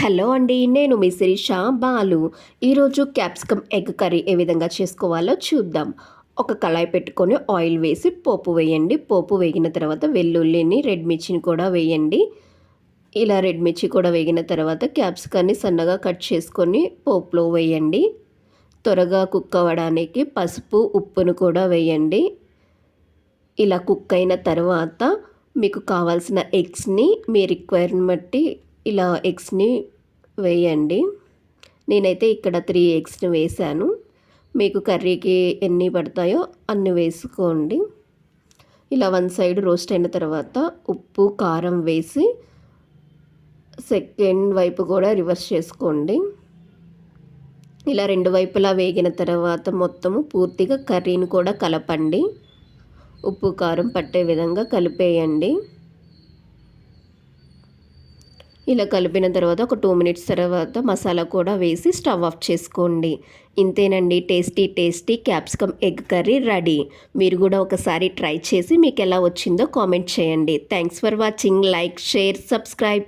Hello అండి, నేను మీ శిరీష బాలు. ఈరోజు క్యాప్సికమ్ ఎగ్ కర్రీ ఏ విధంగా చేసుకోవాలో చూద్దాం. ఒక కళాయి పెట్టుకొని ఆయిల్ వేసి పోపు వేయండి. పోపు వేగిన తర్వాత వెల్లుల్లిని, రెడ్ మిర్చిని కూడా వేయండి. ఇలా రెడ్ మిర్చి కూడా వేగిన తర్వాత క్యాప్సికాన్ని సన్నగా కట్ చేసుకొని పోపులో వేయండి. త్వరగా కుక్ అవ్వడానికి పసుపు, ఉప్పును కూడా వేయండి. ఇలా కుక్ అయిన తర్వాత మీకు కావాల్సిన ఎగ్స్ని మీ రిక్వైర్ని బట్టి ఇలా ఎగ్స్ని వేయండి. నేనైతే ఇక్కడ 3 ఎగ్స్ని వేసాను. మీకు కర్రీకి ఎన్ని పడతాయో అన్ని వేసుకోండి. ఇలా వన్ సైడ్ రోస్ట్ అయిన తర్వాత ఉప్పు, కారం వేసి సెకండ్ వైపు కూడా రివర్స్ చేసుకోండి. ఇలా రెండు వైపులా వేగిన తర్వాత మొత్తము పూర్తిగా కర్రీని కూడా కలపండి. ఉప్పు, కారం పట్టే విధంగా కలిపేయండి. ఇలా కలిపిన తర్వాత ఒక 2 మినిట్స్ తర్వాత మసాలా కూడా వేసి స్టవ్ ఆఫ్ చేసుకోండి. ఇంతేనండి, tasty capsicum egg curry ready. మీరు కూడా ఒకసారి ట్రై చేసి మీకు ఎలా వచ్చిందో కామెంట్ చేయండి. Thanks for watching. Like, share, subscribe.